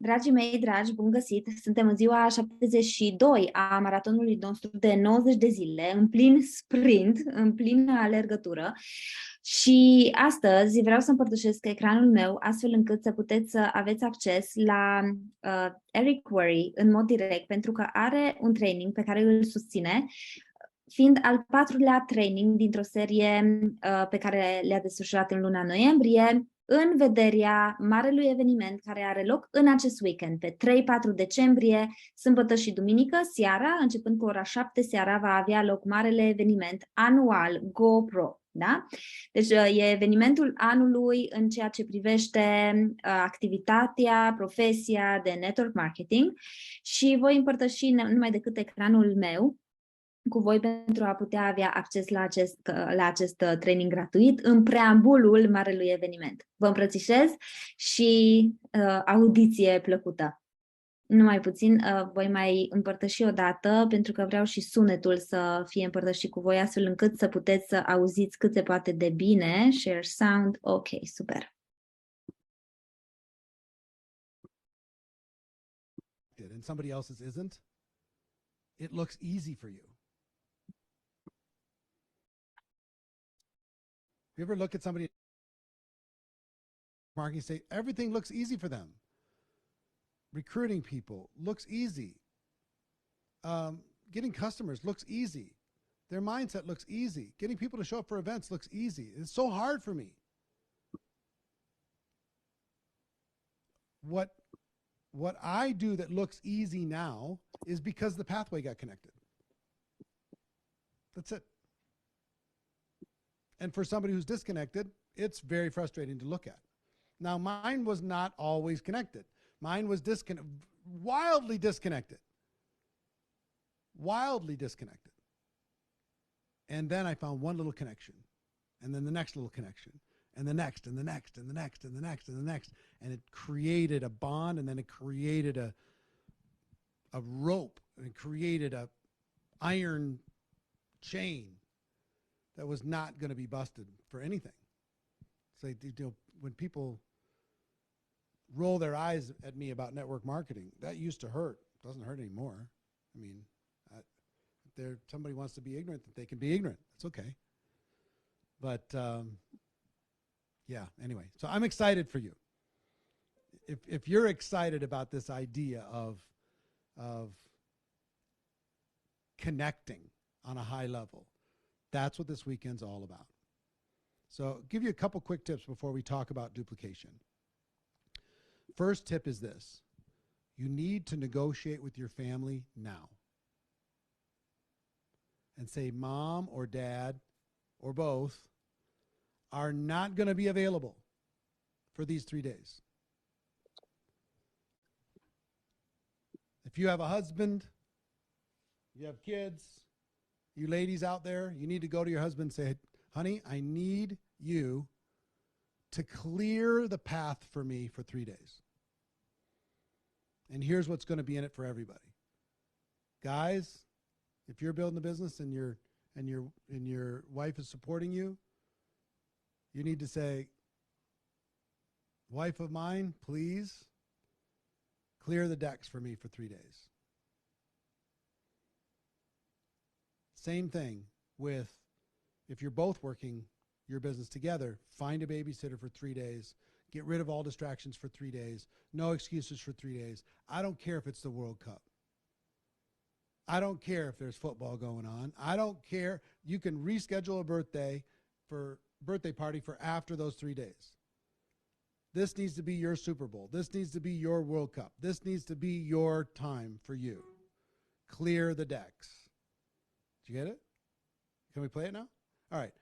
Dragii mei dragi, bun găsit! Suntem în ziua 72 a maratonului nostru de 90 de zile, în plin sprint, în plină alergătură. Și astăzi vreau să împărtășesc ecranul meu astfel încât să puteți să aveți acces la Eric Worre în mod direct, pentru că are un training pe care îl susține, fiind al 4-lea training dintr-o serie pe care le-a desfășurat în luna noiembrie, în vederea marelui eveniment care are loc în acest weekend, pe 3-4 decembrie, sâmbătă și duminică, seara, începând cu ora 7 seara, va avea loc marele eveniment anual GoPro. Da? Deci e evenimentul anului în ceea ce privește activitatea, profesia de network marketing și voi împărtăși numai decât ecranul meu cu voi pentru a putea avea acces la acest training gratuit în preambulul marelui eveniment. Vă îmbrățișez și audiție plăcută. Numai puțin, voi mai împărtăși o dată pentru că vreau și sunetul să fie împărtășit cu voi astfel încât să puteți să auziți cât se poate de bine. Share sound, ok, super. And somebody else's isn't, it looks easy for you. You ever look at somebody marketing say everything looks easy for them? Recruiting people looks easy. Getting customers looks easy. Their mindset looks easy. Getting people to show up for events looks easy. It's so hard for me. What I do that looks easy now is because the pathway got connected. That's it. And for somebody who's disconnected, it's very frustrating to look at. Now, mine was not always connected. Mine was wildly disconnected. Wildly disconnected. And then I found one little connection. And then the next little connection. And the next, and the next, and the next, and the next, and the next. And it created a bond, and then it created a rope, and it created a iron chain that was not going to be busted for anything. So, when people roll their eyes at me about network marketing, that used to hurt. It doesn't hurt anymore. I mean, if somebody wants to be ignorant, they can be ignorant. It's okay. But yeah, anyway, so I'm excited for you. If you're excited about this idea of connecting on a high level, that's what this weekend's all about. So I'll give you a couple quick tips before we talk about duplication. First tip is this. You need to negotiate with your family now. And say mom or dad or both are not going to be available for these 3 days. If you have a husband, you have kids, you ladies out there, you need to go to your husband and say, honey, I need you to clear the path for me for 3 days. And here's what's going to be in it for everybody. Guys, if you're building a business and your wife is supporting you, you need to say, wife of mine, please clear the decks for me for 3 days. Same thing with if you're both working your business together, find a babysitter for 3 days, get rid of all distractions for 3 days, no excuses for 3 days. I don't care if it's the World Cup. I don't care if there's football going on. I don't care. You can reschedule a birthday party for after those 3 days. This needs to be your Super Bowl. This needs to be your World Cup. This needs to be your time for you. Clear the decks. Did you get it? Can we play it now? All right.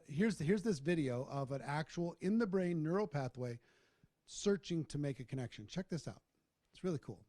Here's this video of an actual in the brain neural pathway searching to make a connection. Check this out. It's really cool.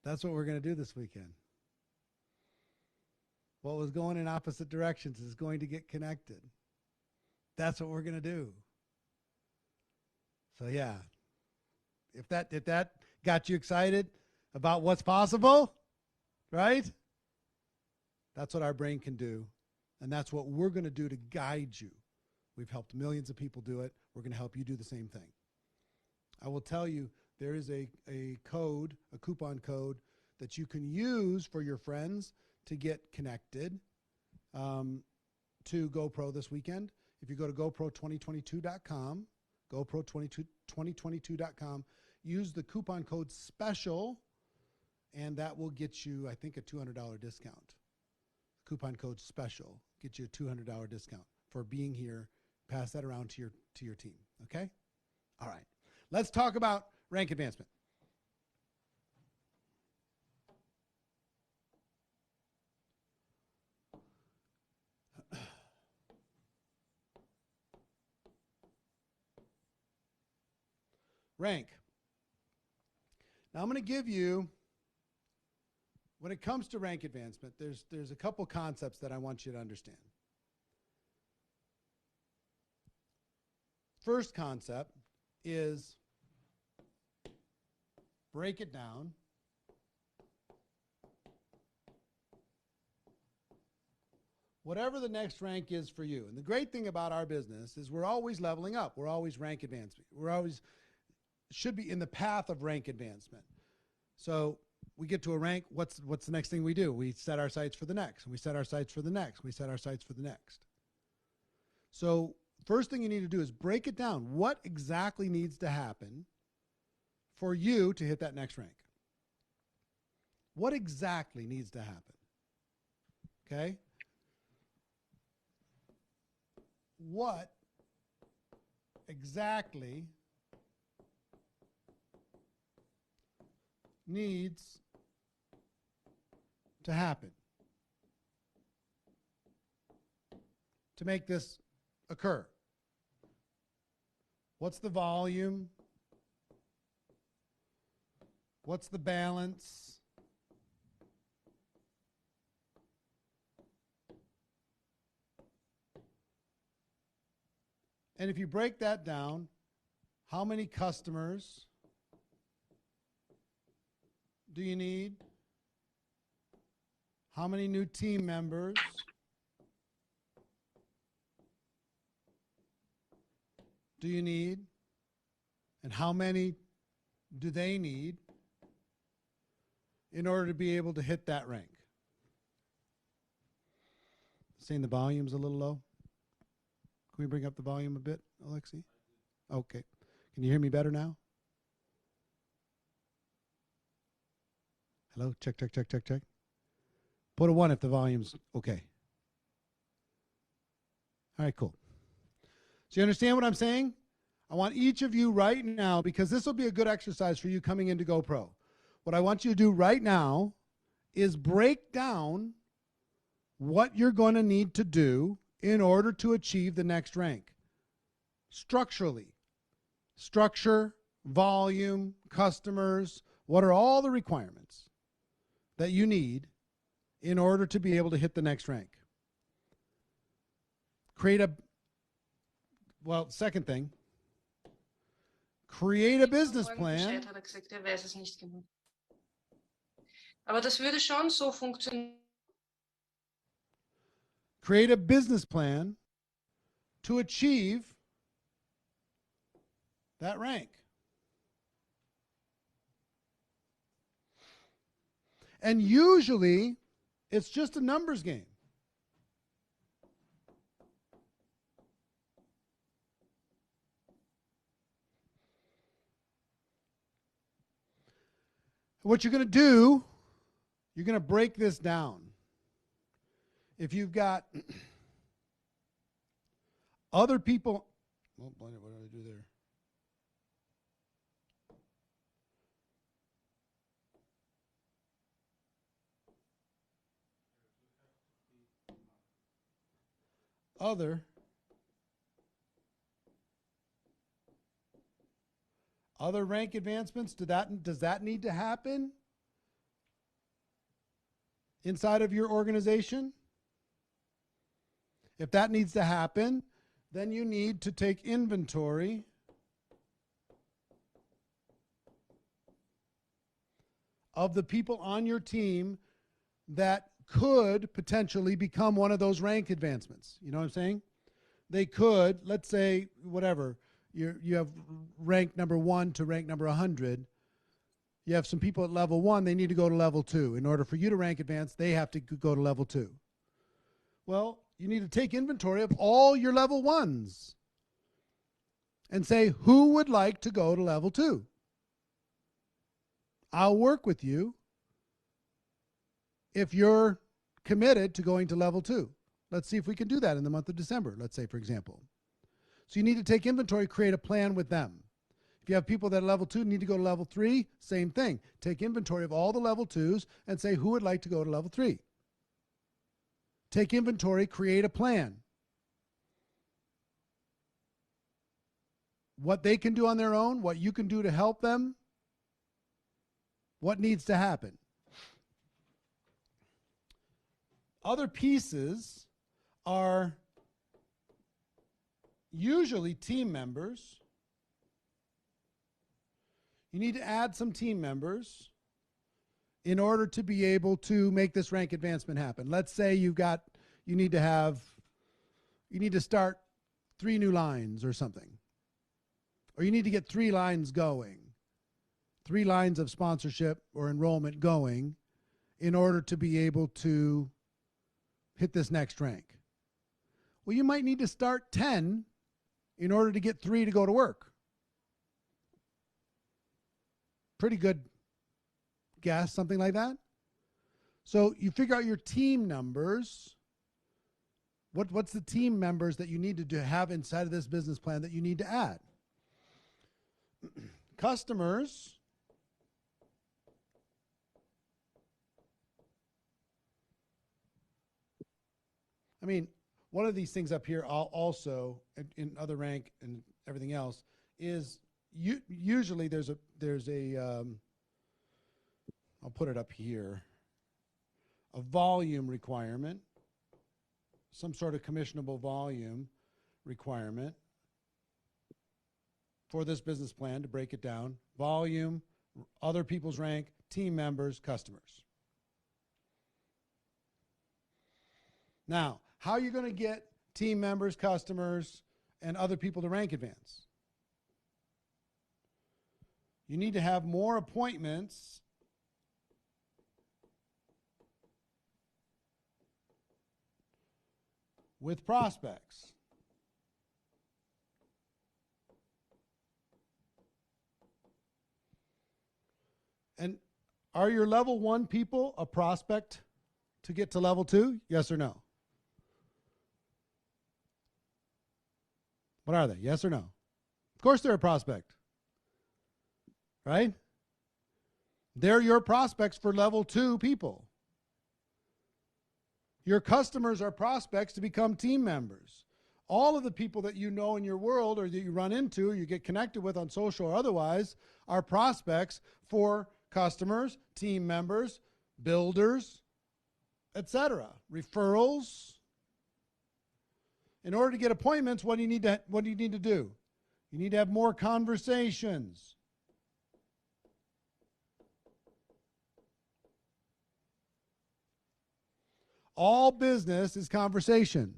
That's what we're going to do this weekend. What was going in opposite directions is going to get connected. That's what we're going to do. So yeah, if that got you excited about what's possible, right? That's what our brain can do, and that's what we're going to do to guide you. We've helped millions of people do it. We're going to help you do the same thing. I will tell you, there is a code, a coupon code that you can use for your friends to get connected to GoPro this weekend. If you go to GoPro2022.com, GoPro2022.com, use the coupon code SPECIAL, and that will get you, I think, a $200 discount. Coupon code SPECIAL, get you a $200 discount for being here. Pass that around to your team, okay? All right. Let's talk about rank advancement. Rank. Now I'm going to give you, when it comes to rank advancement, there's a couple concepts that I want you to understand. First concept is break it down. Whatever the next rank is for you. And the great thing about our business is we're always leveling up. We're always rank advancement. We're always should be in the path of rank advancement. So we get to a rank, what's the next thing we do? We set our sights for the next. We set our sights for the next. We set our sights for the next. So first thing you need to do is break it down. What exactly needs to happen for you to hit that next rank? What exactly needs to happen? Okay? What exactly needs to happen to make this occur? What's the volume? What's the balance? And if you break that down, how many customers do you need? How many new team members do you need? And how many do they need in order to be able to hit that rank? Saying the volume's a little low. Can we bring up the volume a bit, Alexi? Okay. Can you hear me better now? Hello? Check, check, check, check, check. Put a 1 if the volume's okay. All right, cool. So you understand what I'm saying? I want each of you right now, because this will be a good exercise for you coming into GoPro. What I want you to do right now is break down what you're going to need to do in order to achieve the next rank. Structurally. Structure, volume, customers, what are all the requirements that you need in order to be able to hit the next rank? Second thing, create a business plan. Aber das würde schon so funktionieren. Create a business plan to achieve that rank. And usually, it's just a numbers game. What you're going to do, you're going to break this down. If you've got other people, what did I do there? Other rank advancements, does that need to happen? inside of your organization? If that needs to happen, then you need to take inventory of the people on your team that could potentially become one of those rank advancements. You know what I'm saying? They could, let's say, whatever, you have rank number 1 to rank number 100. You have some people at level 1, they need to go to level 2. In order for you to rank advance, they have to go to level 2. Well, you need to take inventory of all your level 1s and say, who would like to go to level 2? I'll work with you if you're committed to going to level 2. Let's see if we can do that in the month of December, let's say, for example. So you need to take inventory, create a plan with them. If you have people that are level 2 need to go to level 3, same thing. Take inventory of all the level 2s and say, who would like to go to level 3? Take inventory, create a plan. What they can do on their own, what you can do to help them, what needs to happen. Other pieces are usually team members. You need to add some team members in order to be able to make this rank advancement happen. Let's say you need to start 3 new lines or something. Or you need to get 3 lines going. 3 lines of sponsorship or enrollment going in order to be able to hit this next rank. Well, you might need to start 10 in order to get 3 to go to work. Pretty good guess, something like that. So you figure out your team numbers. What's the team members that you need to have inside of this business plan that you need to add? Customers. I mean, one of these things up here also in other rank and everything else is usually there's a I'll put it up here, a volume requirement, some sort of commissionable volume requirement for this business plan to break it down. Volume, other people's rank, team members, customers. Now, how are you going to get team members, customers, and other people to rank advance? You need to have more appointments with prospects. And are your level 1 people a prospect to get to level 2? Yes or no? What are they? Yes or no? Of course they're a prospect. Right? They're your prospects for level 2 people. Your customers are prospects to become team members. All of the people that you know in your world or that you run into or you get connected with on social or otherwise are prospects for customers, team members, builders, etc. Referrals. In order to get appointments, what do you need to do? You need to have more conversations. All business is conversation.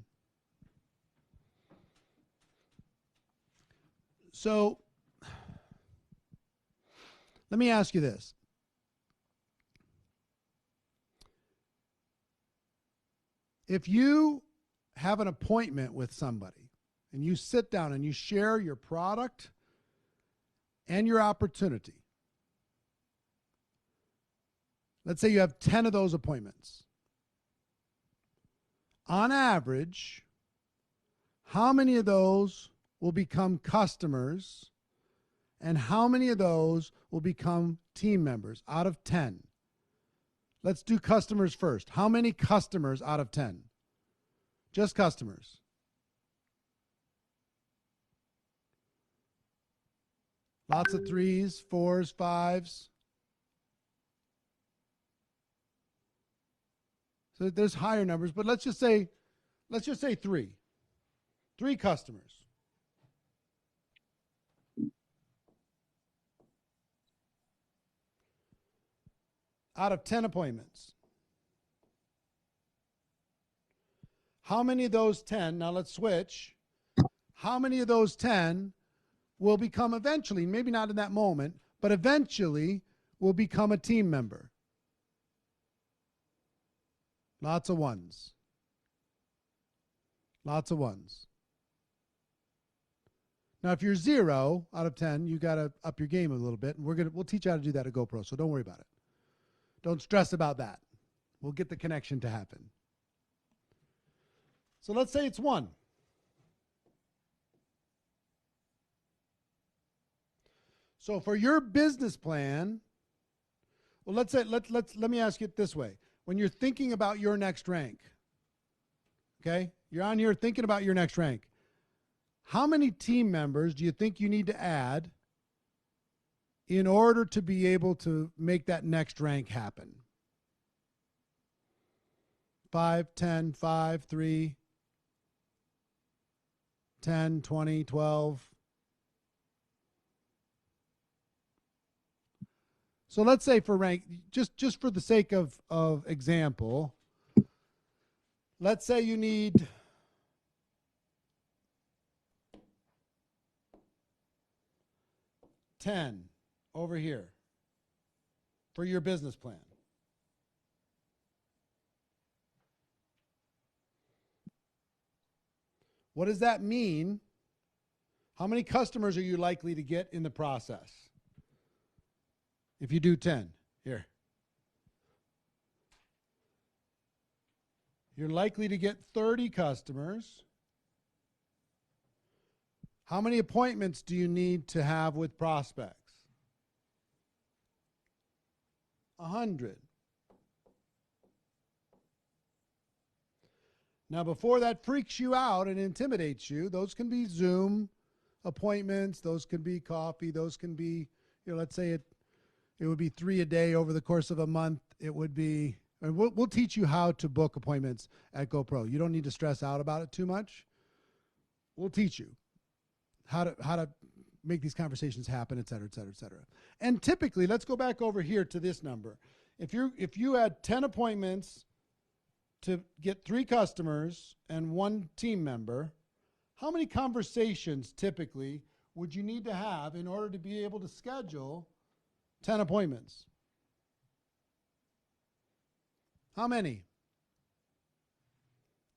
So, let me ask you this. If you have an appointment with somebody and you sit down and you share your product and your opportunity, let's say you have 10 of those appointments. On average, how many of those will become customers and how many of those will become team members out of 10? Let's do customers first. How many customers out of 10? Just customers. Lots of 3s, 4s, 5s. So there's higher numbers, but let's just say three. 3 customers. Out of 10 appointments. How many of those 10, now let's switch, how many of those 10 will become eventually, maybe not in that moment, but eventually will become a team member? Lots of ones. Lots of ones. Now, if you're 0 out of 10, you got to up your game a little bit, and we'll teach you how to do that at GoPro, so don't worry about it. Don't stress about that. We'll get the connection to happen. So let's say it's 1. So for your business plan, well, let me ask it this way. When you're thinking about your next rank, okay? You're on here thinking about your next rank. How many team members do you think you need to add in order to be able to make that next rank happen? 5, 10, 5, 3, 10, 20, 12. So let's say for rank, just for the sake of example, let's say you need 10 over here for your business plan. What does that mean? How many customers are you likely to get in the process? If you do 10, here. You're likely to get 30 customers. How many appointments do you need to have with prospects? 100. Now, before that freaks you out and intimidates you, those can be Zoom appointments, those can be coffee, those can be, let's say it would be 3 a day over the course of a month. It would be, and we'll teach you how to book appointments at GoPro. You don't need to stress out about it too much. We'll teach you how to make these conversations happen, et cetera, et cetera, et cetera. And typically, let's go back over here to this number. If you had 10 appointments to get 3 customers and 1 team member, how many conversations typically would you need to have in order to be able to schedule 10 appointments? How many?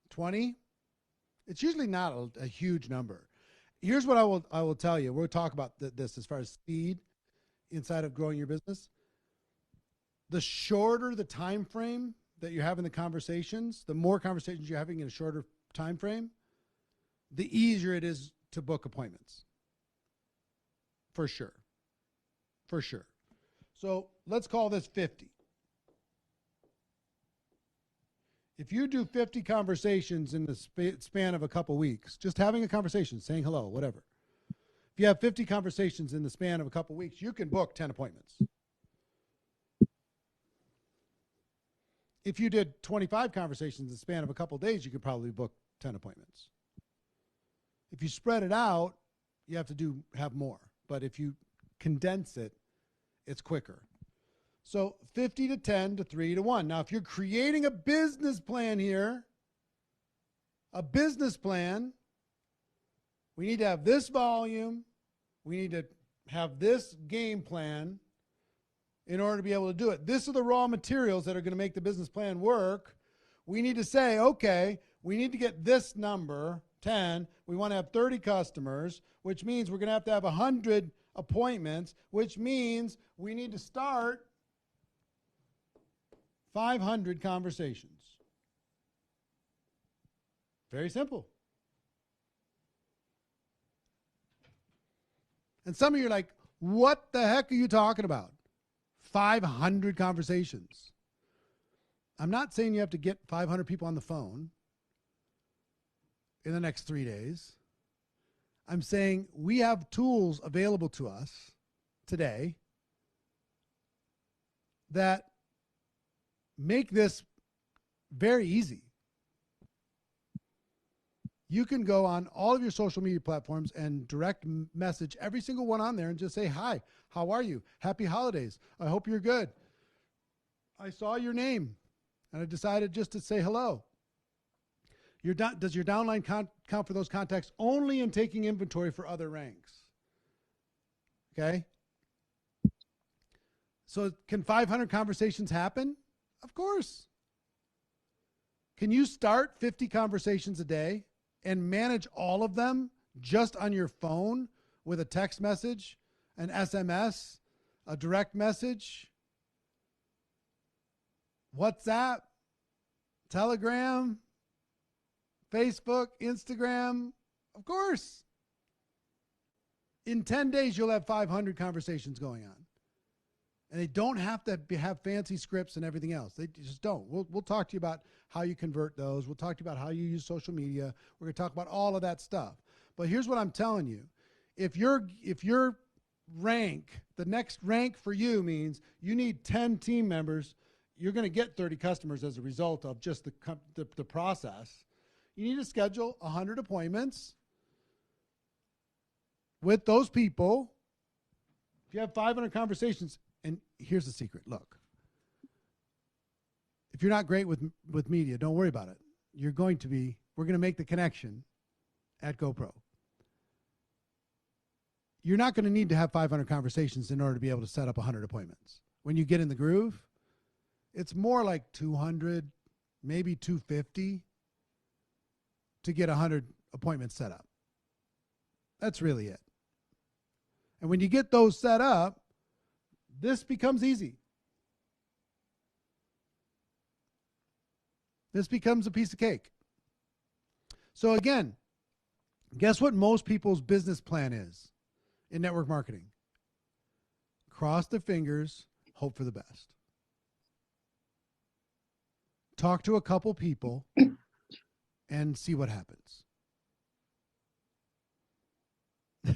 20? It's usually not a huge number. Here's what I will tell you. We'll talk about this as far as speed inside of growing your business. The shorter the time frame that you're having the conversations, the more conversations you're having in a shorter time frame, the easier it is to book appointments. For sure. For sure. So let's call this 50. If you do 50 conversations in the span of a couple weeks, just having a conversation, saying hello, whatever. If you have 50 conversations in the span of a couple weeks, you can book 10 appointments. If you did 25 conversations in the span of a couple days, you could probably book 10 appointments. If you spread it out, you have to have more. But if you condense it, it's quicker. So 50 to 10 to 3 to 1. Now, if you're creating a business plan here, we need to have this volume. We need to have this game plan in order to be able to do it. This are the raw materials that are going to make the business plan work. We need to say, okay, we need to get this number, 10. We want to have 30 customers, which means we're going to have 100 appointments, which means we need to start 500 conversations. Very simple. And some of you are like, what the heck are you talking about? 500 conversations. I'm not saying you have to get 500 people on the phone in the next 3 days. I'm saying we have tools available to us today that make this Very easy. You can go on all of your social media platforms and direct message every single one on there and just say, hi, how are you? Happy holidays. I hope you're good. I saw your name and I decided just to say hello. Does your downline count for those contacts only in taking inventory for other ranks? Okay. So can 500 conversations happen? Of course. Can you start 50 conversations a day and manage all of them just on your phone with a text message, an SMS, a direct message, WhatsApp, Telegram, Facebook, Instagram? Of course. In 10 days, you'll have 500 conversations going on. And they don't have to have fancy scripts and everything else. They just don't. We'll talk to you about how you convert those. We'll talk to you about how you use social media. We're going to talk about all of that stuff. But here's what I'm telling you. If your rank, the next rank for you means you need 10 team members, you're going to get 30 customers as a result of just the process. You need to schedule 100 appointments with those people. If you have 500 conversations, and here's the secret. Look, if you're not great with media, don't worry about it. We're going to make the connection at GoPro. You're not going to need to have 500 conversations in order to be able to set up 100 appointments. When you get in the groove, it's more like 200, maybe 250 to get 100 appointments set up. That's really it. And when you get those set up, this becomes easy. This becomes a piece of cake. So again, guess what most people's business plan is in network marketing? Cross their fingers, hope for the best. Talk to a couple people and see what happens.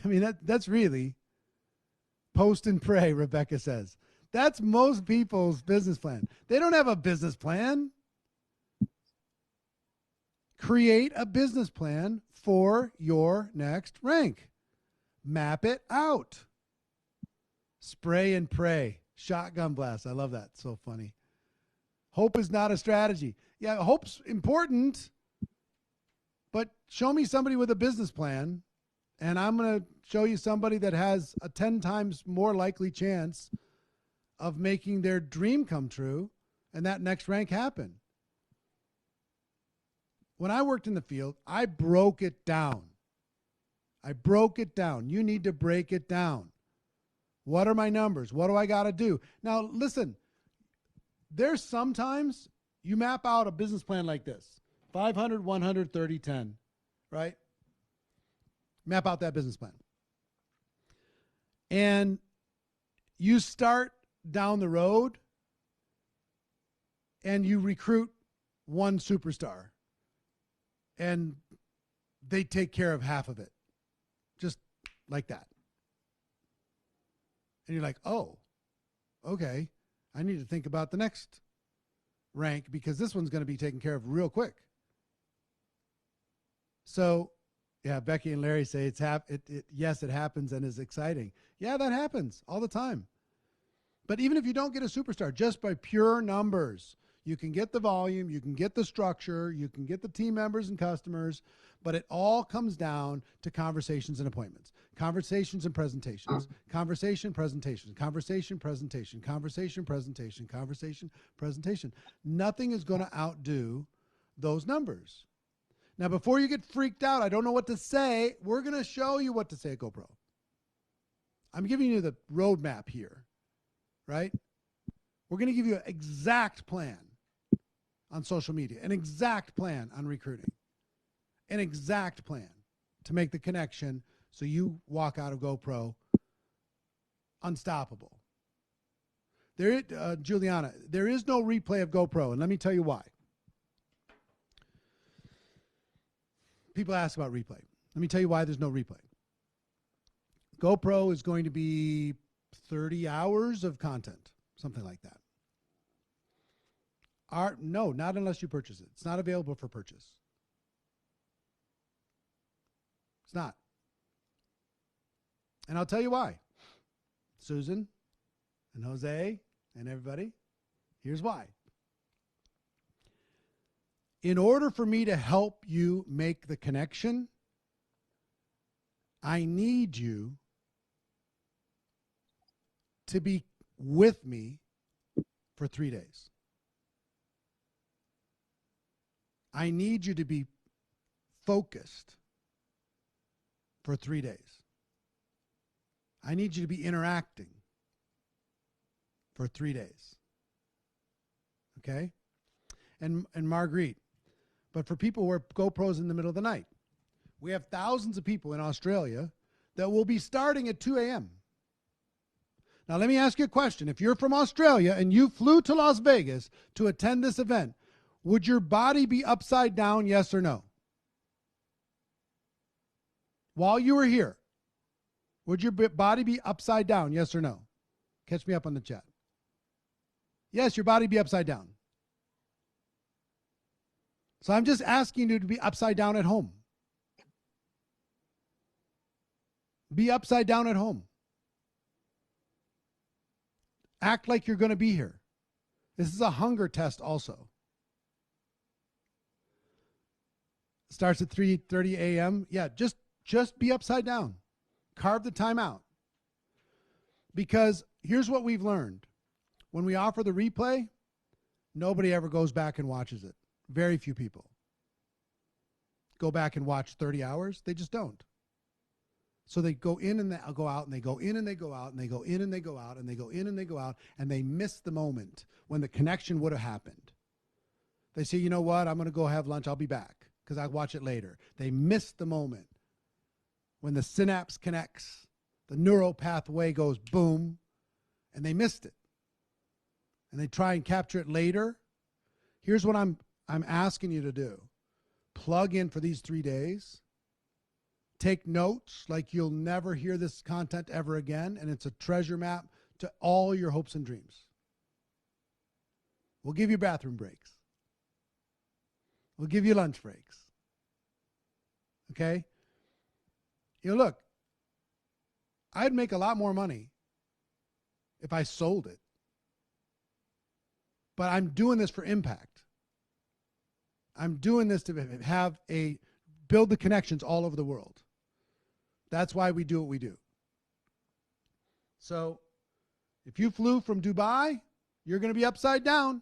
I mean, that's really post and pray, Rebecca says. That's most people's business plan. They don't have a business plan. Create a business plan for your next rank. Map it out. Spray and pray. Shotgun blast. I love that. So funny. Hope is not a strategy. Yeah, hope's important, but show me somebody with a business plan, and I'm going to show you somebody that has a 10 times more likely chance of making their dream come true and that next rank happen. When I worked in the field, I broke it down. You need to break it down. What are my numbers? What do I got to do? Now, listen, there's sometimes you map out a business plan like this, 500, 100, 30, 10, right? Map out that business plan. And you start down the road and you recruit one superstar and they take care of half of it, just like that. And you're like, oh, okay, I need to think about the next rank because this one's going to be taken care of real quick. So, yeah, Becky and Larry say yes, it happens and is exciting. Yeah, that happens all the time. But even if you don't get a superstar, just by pure numbers, you can get the volume, you can get the structure, you can get the team members and customers, but it all comes down to conversations and appointments. Conversations and presentations. Conversation, presentation. Conversation, presentation. Conversation, presentation. Conversation, presentation. Nothing is going to outdo those numbers. Now, before you get freaked out, I don't know what to say, we're going to show you what to say at GoPro. I'm giving you the roadmap here, right? We're going to give you an exact plan on social media, an exact plan on recruiting, an exact plan to make the connection so you walk out of GoPro unstoppable. Juliana, there is no replay of GoPro, and let me tell you why. People ask about replay. Let me tell you why there's no replay. GoPro is going to be 30 hours of content, something like that. No, not unless you purchase it. It's not available for purchase. It's not. And I'll tell you why. Susan and Jose and everybody, here's why. In order for me to help you make the connection, I need you to be with me for 3 days. I need you to be focused for 3 days. I need you to be interacting for 3 days. Okay? And Marguerite, but for people who are GoPros in the middle of the night, we have thousands of people in Australia that will be starting at 2 a.m. Now, let me ask you a question. If you're from Australia and you flew to Las Vegas to attend this event, would your body be upside down, yes or no? While you were here, would your body be upside down, yes or no? Catch me up on the chat. Yes, your body be upside down. So I'm just asking you to be upside down at home. Be upside down at home. Act like you're going to be here. This is a hunger test also. Starts at 3:30 a.m. Yeah, just be upside down. Carve the time out. Because here's what we've learned. When we offer the replay, nobody ever goes back and watches it. Very few people go back and watch 30 hours. They just don't. So they go in and they go out, and they go in and they go out, and they go in and they go out, and they go in and they go out, and they miss the moment when the connection would have happened. They say, you know what, I'm going to go have lunch. I'll be back because I'll watch it later. They miss the moment when the synapse connects, the neural pathway goes boom, and they missed it. And they try and capture it later. Here's what I'm asking you to do. Plug in for these 3 days. Take notes like you'll never hear this content ever again, and it's a treasure map to all your hopes and dreams. We'll give you bathroom breaks. We'll give you lunch breaks. Okay? You know, look, I'd make a lot more money if I sold it. But I'm doing this for impact. I'm doing this to build the connections all over the world. That's why we do what we do. So if you flew from Dubai, you're going to be upside down.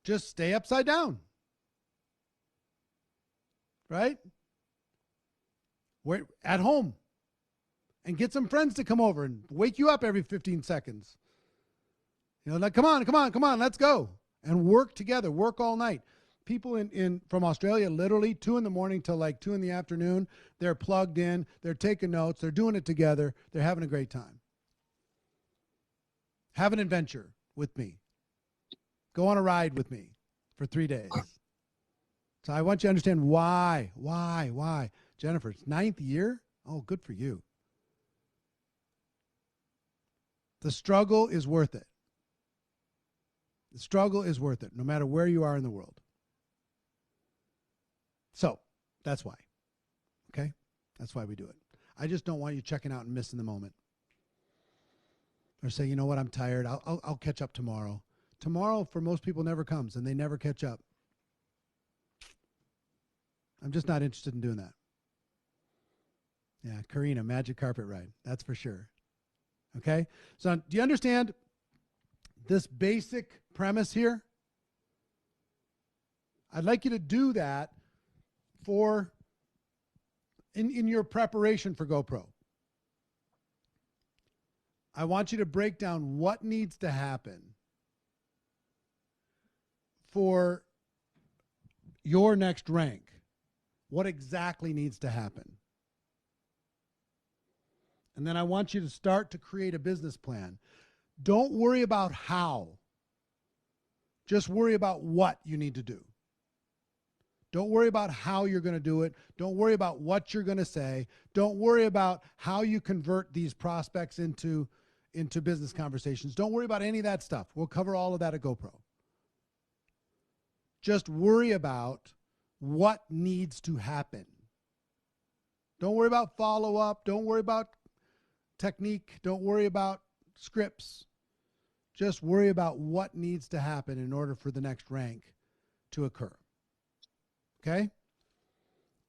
Just stay upside down. Right? We're at home. And get some friends to come over and wake you up every 15 seconds. You know, like, come on, let's go. And work together, work all night. People from Australia, literally 2 a.m. till like 2 p.m, they're plugged in, they're taking notes, they're doing it together, they're having a great time. Have an adventure with me. Go on a ride with me for 3 days. So I want you to understand why. Jennifer, it's 9th year? Oh, good for you. The struggle is worth it. The struggle is worth it, no matter where you are in the world. So, that's why. Okay? That's why we do it. I just don't want you checking out and missing the moment. Or say, you know what, I'm tired. I'll catch up tomorrow. Tomorrow, for most people, never comes, and they never catch up. I'm just not interested in doing that. Yeah, Karina, magic carpet ride. That's for sure. Okay? So, do you understand this basic premise here? I'd like you to do that in your preparation for GoPro. I want you to break down what needs to happen for your next rank. What exactly needs to happen? And then I want you to start to create a business plan. Don't worry about how. Just worry about what you need to do. Don't worry about how you're going to do it. Don't worry about what you're going to say. Don't worry about how you convert these prospects into business conversations. Don't worry about any of that stuff. We'll cover all of that at GoPro. Just worry about what needs to happen. Don't worry about follow-up. Don't worry about technique. Don't worry about scripts. Just worry about what needs to happen in order for the next rank to occur. Okay?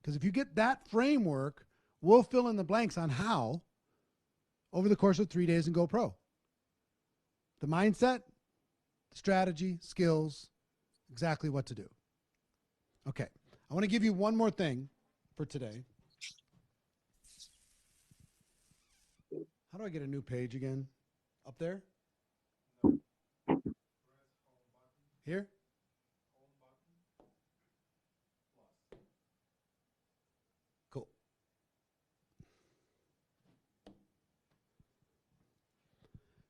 Because if you get that framework, we'll fill in the blanks on how over the course of 3 days and go pro. The mindset, the strategy, skills, exactly what to do. Okay. I want to give you one more thing for today. How do I get a new page again? Up there? Here? Cool.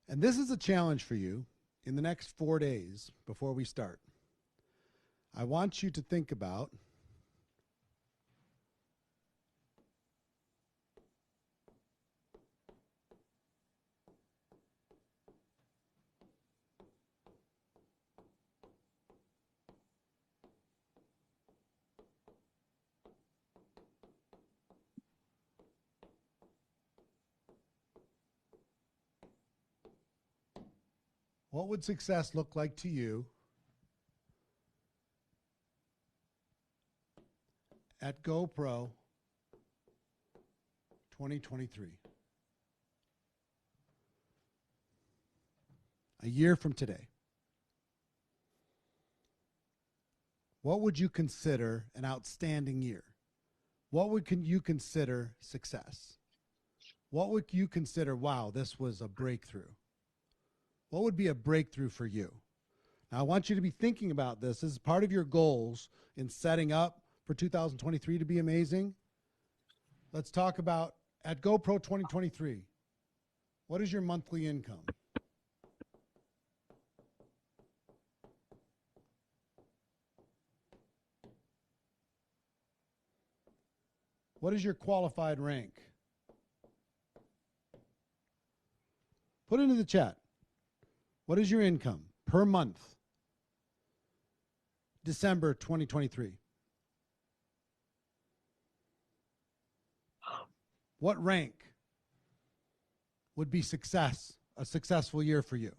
And this is a challenge for you in the next 4 days before we start. I want you to think about what would success look like to you at GoPro 2023? A year from today. What would you consider an outstanding year? What would you consider success? What would you consider, wow, this was a breakthrough? What would be a breakthrough for you? Now, I want you to be thinking about this as part of your goals in setting up for 2023 to be amazing. Let's talk about at GoPro 2023. What is your monthly income? What is your qualified rank? Put it into the chat. What is your income per month? December 2023. What rank would be success, a successful year for you?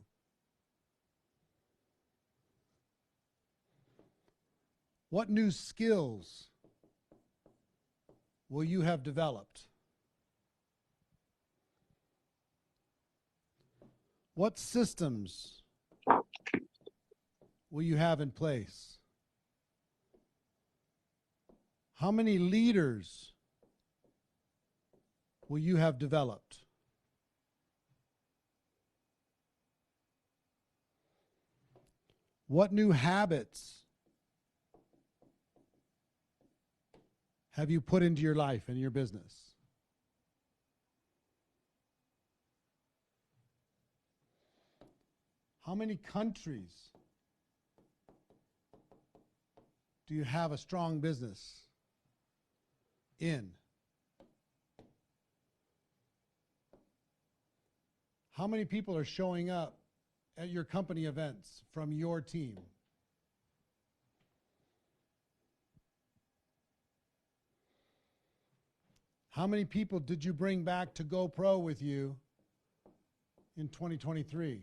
What new skills will you have developed? What systems will you have in place? How many leaders will you have developed? What new habits have you put into your life and your business? How many countries do you have a strong business in? How many people are showing up at your company events from your team? How many people did you bring back to GoPro with you in 2023?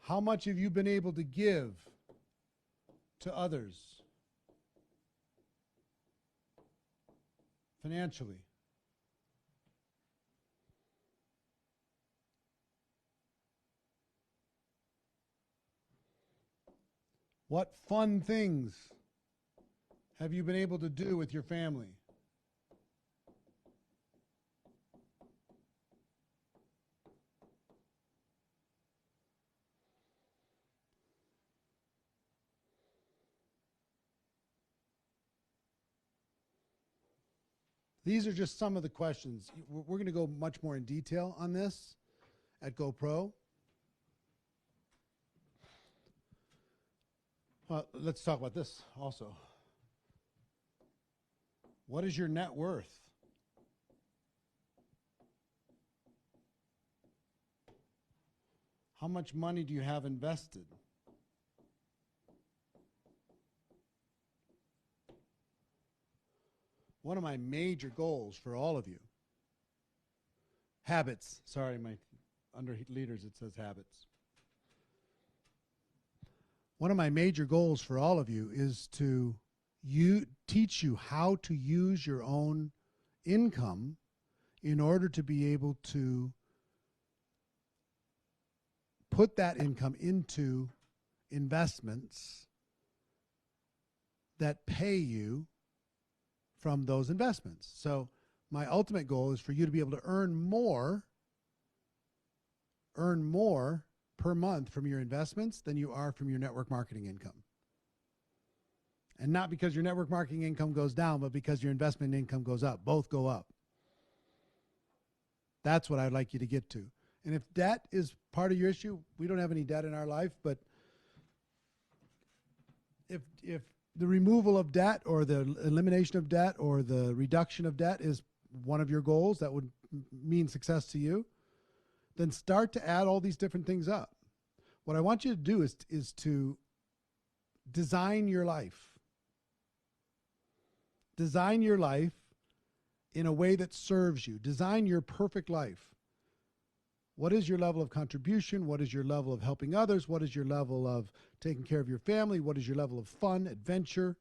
How much have you been able to give to others financially? What fun things have you been able to do with your family? These are just some of the questions. We're going to go much more in detail on this at GoPro. Well, let's talk about this also. What is your net worth? How much money do you have invested? One of my major goals for all of you, habits. Sorry, my under leaders it says habits. One of my major goals for all of you is to teach you how to use your own income in order to be able to put that income into investments that pay you from those investments. So my ultimate goal is for you to be able to earn more per month from your investments than you are from your network marketing income. And not because your network marketing income goes down, but because your investment income goes up. Both go up. That's what I'd like you to get to. And if debt is part of your issue, we don't have any debt in our life, but if the removal of debt or the elimination of debt or the reduction of debt is one of your goals that would mean success to you, then start to add all these different things up. What I want you to do is to design your life. Design your life in a way that serves you. Design your perfect life. What is your level of contribution? What is your level of helping others? What is your level of taking care of your family? What is your level of fun, adventure?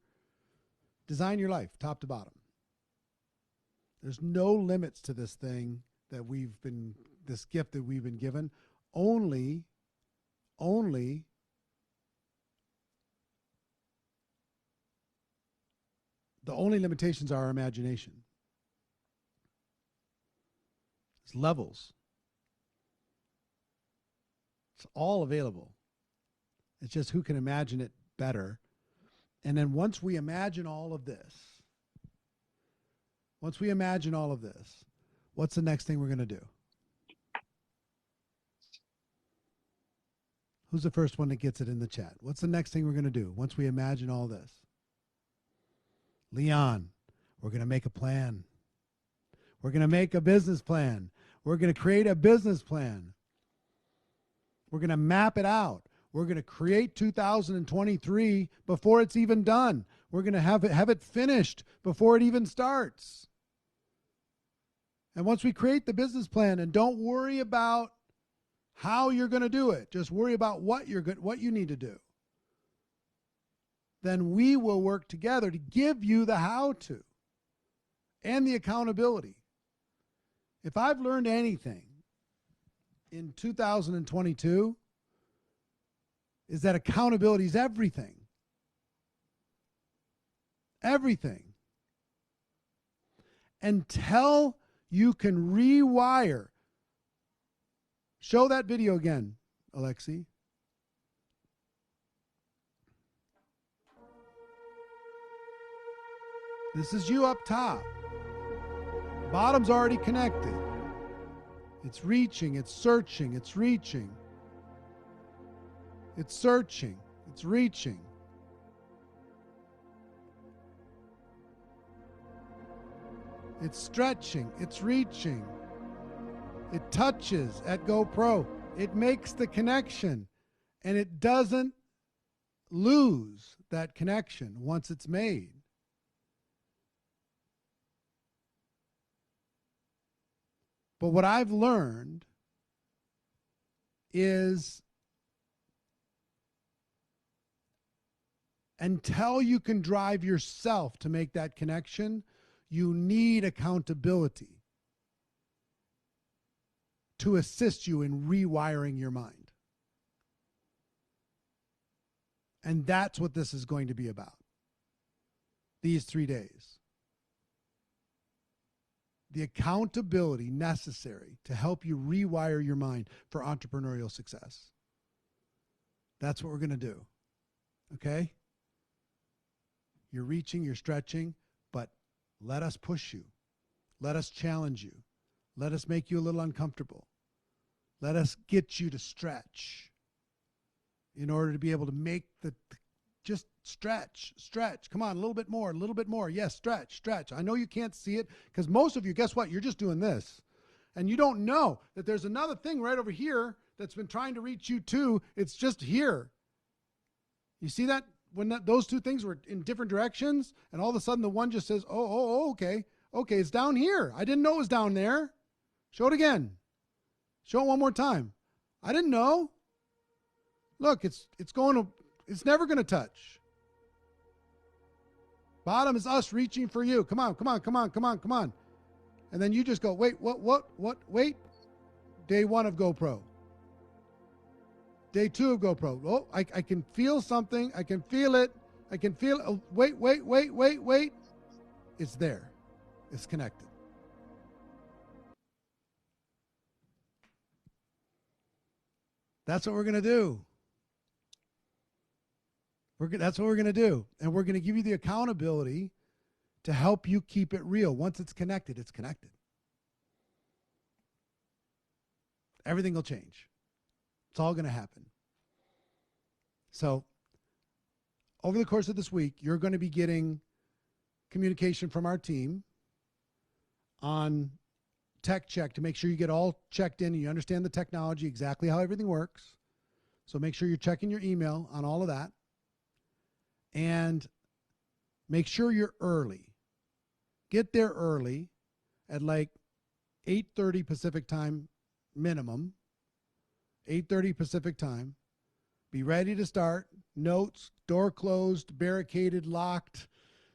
Design your life, top to bottom. There's no limits to this thing that this gift that we've been given. Only the only limitations are our imagination. It's levels. It's all available. It's just who can imagine it better. And then once we imagine all of this, what's the next thing we're going to do? Who's the first one that gets it in the chat? What's the next thing we're going to do once we imagine all this? Leon, we're going to make a plan. We're going to make a business plan. We're going to create a business plan. We're going to map it out. We're going to create 2023 before it's even done. We're going to have it finished before it even starts. And once we create the business plan, and don't worry about how you're going to do it, just worry about what you need to do. Then we will work together to give you the how to and the accountability. If I've learned anything in 2022, is that accountability is everything. Everything. Until you can rewire. Show that video again, Alexi. This is you up top. Bottom's already connected. It's reaching, it's searching, it's reaching. It's searching, it's reaching. It's stretching, it's reaching. It touches at GoPro. It makes the connection, and it doesn't lose that connection once it's made. But what I've learned is until you can drive yourself to make that connection, you need accountability to assist you in rewiring your mind. And that's what this is going to be about. These 3 days. The accountability necessary to help you rewire your mind for entrepreneurial success. That's what we're going to do. Okay? You're reaching, you're stretching, but let us push you. Let us challenge you. Let us make you a little uncomfortable. Let us get you to stretch in order to be able to make just stretch. Come on, a little bit more. Yes, stretch. I know you can't see it because most of you, guess what? You're just doing this. And you don't know that there's another thing right over here that's been trying to reach you too. It's just here. You see that? When those two things were in different directions, and all of a sudden the one just says, okay, it's down here. I didn't know it was down there. Show it again. Show it one more time. I didn't know. Look, it's never going to touch. Bottom is us reaching for you. Come on. And then you just go, wait, what, wait. Day 1 of GoPro. Day 2 of GoPro. Oh, I can feel something. I can feel it. Oh, wait. It's there. It's connected. That's what we're going to do. That's what we're going to do. And we're going to give you the accountability to help you keep it real. Once it's connected, it's connected. Everything will change. It's all going to happen. So, over the course of this week, you're going to be getting communication from our team on tech check to make sure you get all checked in and you understand the technology, exactly how everything works. So make sure you're checking your email on all of that. And make sure you're early. Get there early at like 8:30 Pacific time minimum. 8:30 Pacific time. Be ready to start. Notes, door closed, barricaded, locked.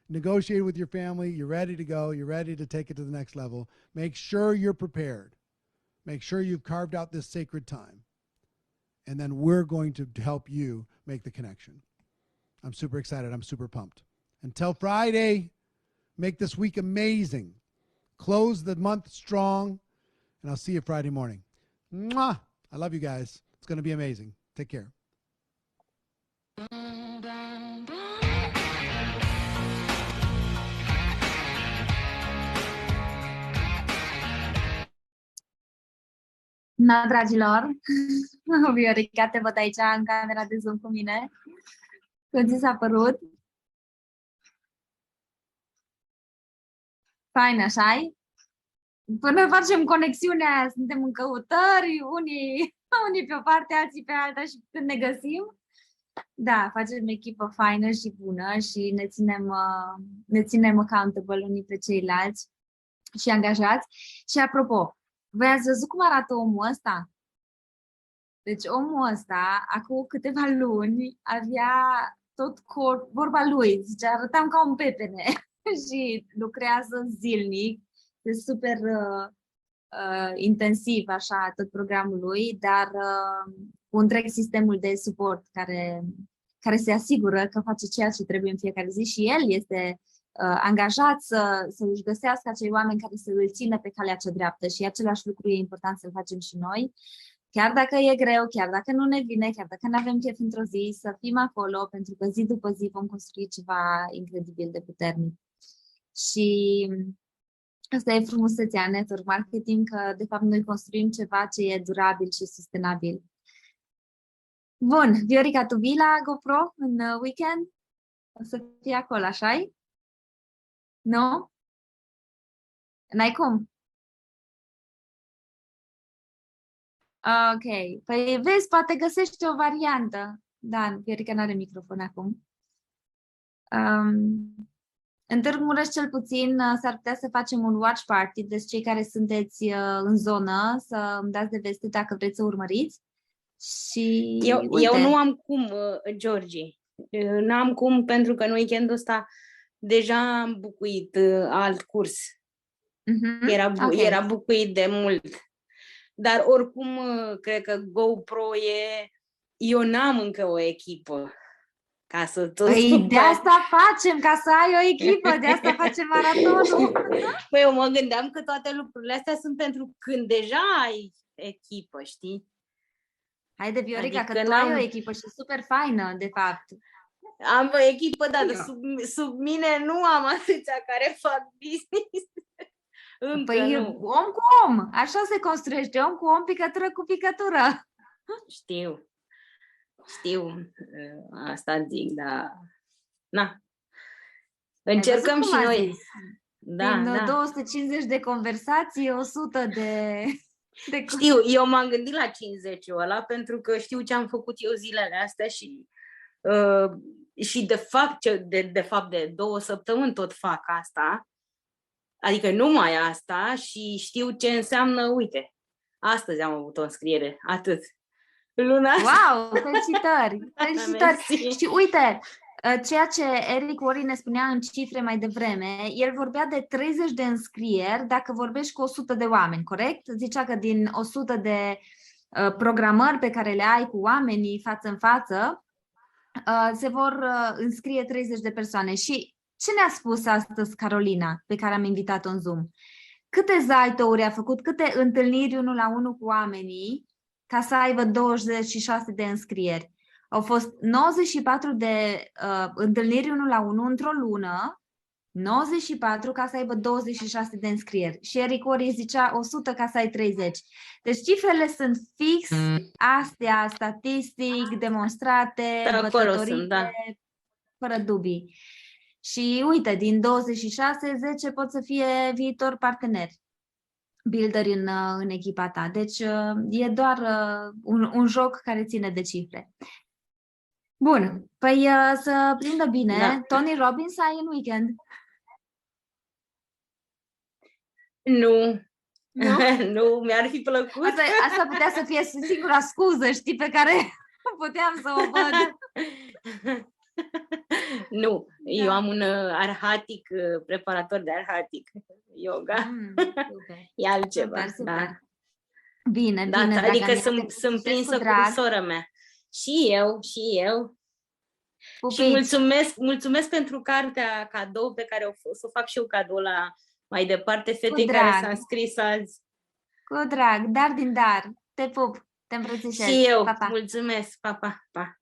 Negotiate with your family. You're ready to go. You're ready to take it to the next level. Make sure you're prepared. Make sure you've carved out this sacred time. And then we're going to help you make the connection. I'm super excited. I'm super pumped. Until Friday, make this week amazing. Close the month strong. And I'll see you Friday morning. Mwah! I love you guys. It's going to be amazing. Take care. Na, dragilor, Viorica, te văd aici în camera de Zoom cu mine. Cum ți s-a părut? Fain, așa-i? Până facem conexiunea, suntem în căutări, unii pe o parte, alții pe alta și când ne găsim, da, facem echipă faină și bună și ne ținem accountable unii pe ceilalți și angajați. Și apropo, voi ați văzut cum arată omul ăsta? Deci omul ăsta, acum câteva luni, avea tot vorba lui, zice, arătam ca un pepene și lucrează zilnic, e super intensiv, așa, tot programul lui, dar cu întreg sistemul de suport care se asigură că face ceea ce trebuie în fiecare zi și el este angajat să își găsească acei oameni care să îl țină pe calea cea dreaptă și același lucru e important să-l facem și noi. Chiar dacă e greu, chiar dacă nu ne vine, chiar dacă nu avem chef într-o zi, să fim acolo, pentru că zi după zi vom construi ceva incredibil de puternic. Și asta e frumusețea network marketing, că de fapt noi construim ceva ce e durabil și sustenabil. Bun, Viorica, tu vii la GoPro în weekend? O să fii acolo, așa-i? Nu? N-ai cum? Ok. Păi vezi, poate găsești o variantă. Da, Viorica n-are microfon acum. În Târgu Mureș, cel puțin, s-ar putea să facem un watch party, deci cei care sunteți în zonă să îmi dați de veste dacă vreți să urmăriți. Și eu nu am cum, George. N-am cum, pentru că în weekendul ăsta deja am bucuit alt curs. Era bucuit de mult. Dar oricum, cred că GoPro eu n-am încă o echipă. Ca să tot de asta facem, ca să ai o echipă, de asta facem maratonul. Păi eu mă gândeam că toate lucrurile astea sunt pentru când deja ai echipă, știi? Haide, Viorica, adică că tu ai o echipă și super faină, de fapt. Am o echipă, dar sub mine nu am atâția care fac business. Încă păi nu. Om cu om, așa se construiește, om cu om, picătură cu picătură. Știu, asta zic, dar na. Încercăm și noi. Da, din 250 de conversații, 100 de Știu, eu m-am gândit la 50-ul ăla pentru că știu ce am făcut eu zilele astea și de fapt de 2 săptămâni tot fac asta, adică numai asta și știu ce înseamnă, uite, astăzi am avut o înscriere, atât. Luna asta. Wow, felicitări! Felicitări! Și uite, ceea ce Eric Worre ne spunea în cifre mai devreme, el vorbea de 30 de înscrieri dacă vorbești cu 100 de oameni, corect? Zicea că din 100 de programări pe care le ai cu oamenii față în față, se vor înscrie 30 de persoane. Și ce ne-a spus astăzi Carolina, pe care am invitat-o în Zoom? Câte zaitouri a făcut, câte întâlniri 1 la 1 cu oamenii ca să aibă 26 de înscrieri? Au fost 94 de întâlniri 1 la 1 într-o lună, 94 ca să aibă 26 de înscrieri. Și Eric Worre zicea 100 ca să ai 30. Deci cifrele sunt fix astea, statistic, demonstrate, bătătorite, fără dubii. Și uite, din 26, 10 pot să fie viitor parteneri, builderi în echipa ta. Deci e doar un joc care ține de cifre. Bun, păi să prindă bine. Da. Tony Robbins ai în weekend? Nu. Nu, mi-ar fi plăcut. Asta putea să fie singura scuză, știi, pe care puteam să o văd. Nu, eu am un arhatic, preparator de arhatic, yoga. E altceva. Super. Da. Bine, da, bine. Adică sunt prinsă cu sora mea. Și eu. Pupici. Și mulțumesc pentru cartea cadou pe care o să o fac și eu cadou la mai departe fetei care s-a înscris azi. Cu drag, dar din dar. Te pup, te îmbrățișez. Și eu, pa, pa. mulțumesc, pa, pa, pa.